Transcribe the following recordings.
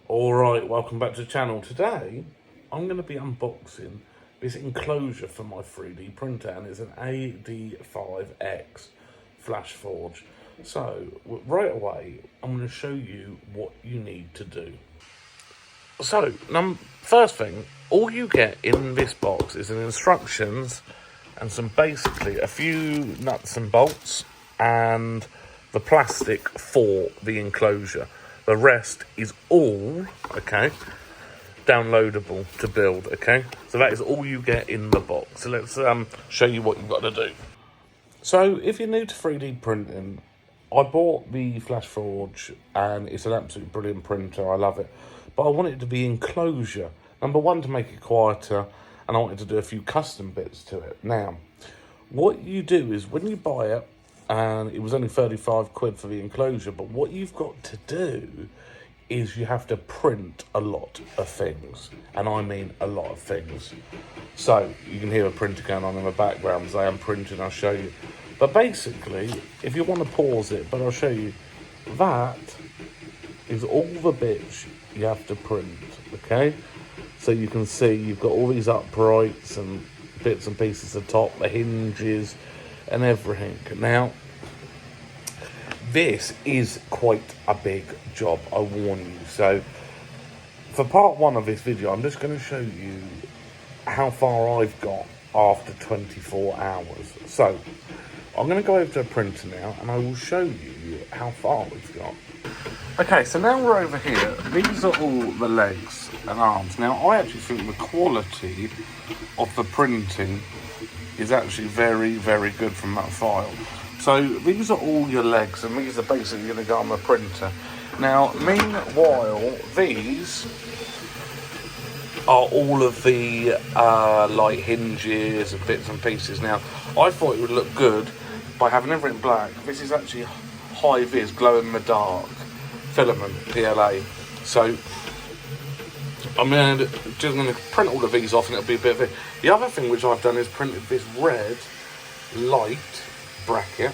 Alright, welcome back to the channel. Today, I'm going to be unboxing this enclosure for my 3D printer, and it's an AD5X Flashforge. So, right away, I'm going to show you what you need to do. So, first thing, all you get in this box is an instructions and basically a few nuts and bolts and the plastic for the enclosure. The rest is all, okay, downloadable to build, okay? So that is all you get in the box. So let's show you what you've got to do. So if you're new to 3D printing, I bought the Flashforge and it's an absolutely brilliant printer. I love it. But I want it to be enclosure. Number one, to make it quieter, and I wanted to do a few custom bits to it. Now, what you do is when you buy it, and it was only 35 quid for the enclosure, but what you've got to do is you have to print a lot of things, and I mean a lot of things. So you can hear a printer going on in the background as I am printing. I'll show you. But basically, if you want to pause it, but I'll show you, that is all the bits you have to print, okay? So you can see you've got all these uprights and bits and pieces at the top, the hinges and everything. Now, this is quite a big job, I warn you. So for part one of this video, I'm just going to show you how far I've got after 24 hours. So I'm going to go over to a printer now and I will show you how far we've got. Okay, so now we're over here. These are all the legs and arms. Now, I actually think the quality of the printing is actually very, very good from that file. So these are all your legs, and these are basically going to go on the printer. Now, meanwhile, these are all of the like hinges and bits and pieces. Now, I thought it would look good by having everything black. This is actually high vis, glow in the dark filament PLA. So I'm just going to print all of these off, and it'll be a bit of it. The other thing which I've done is printed this red light bracket,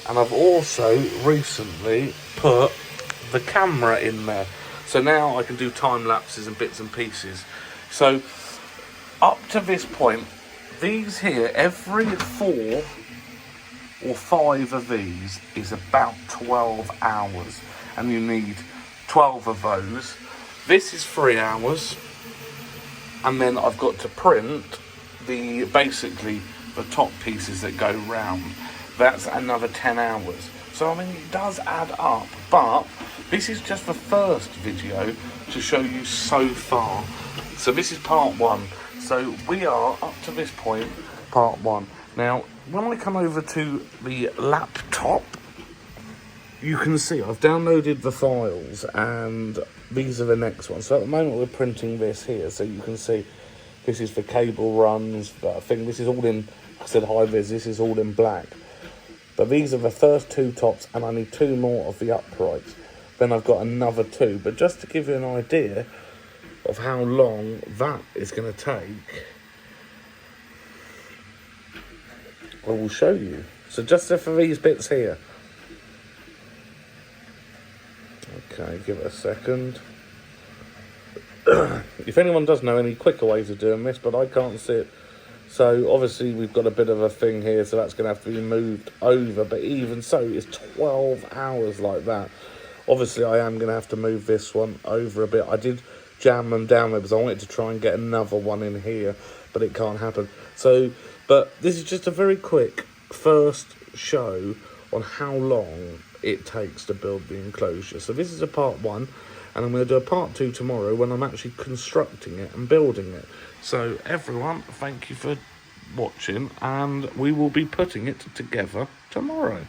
and I've also recently put the camera in there. So now I can do time lapses and bits and pieces. So up to this point, these here, every 4 or 5 of these is about 12 hours, and you need 12 of those. This is 3 hours, and then I've got to print basically the top pieces that go round. That's another 10 hours. So I mean, it does add up, but this is just the first video to show you so far. So this is part one. So we are up to this point, part one. Now, when I come over to the laptop, you can see I've downloaded the files, and these are the next ones. So at the moment we're printing this here, so you can see this is the cable runs, the thing. This is all in, I said high vis, this is all in black. But these are the first 2 tops, and I need 2 more of the uprights. Then I've got another 2. But just to give you an idea of how long that is going to take, I will show you. So just for these bits here. Okay, give it a second. If anyone does know any quicker ways of doing this, but I can't see it. So obviously we've got a bit of a thing here, so that's going to have to be moved over. But even so, it's 12 hours like that. Obviously I am going to have to move this one over a bit. I did jam them down there because I wanted to try and get another one in here, but it can't happen. So, but this is just a very quick first show on how long it takes to build the enclosure. So this is a part one, and I'm going to do a part 2 tomorrow when I'm actually constructing it and building it. So everyone, thank you for watching, and we will be putting it together tomorrow.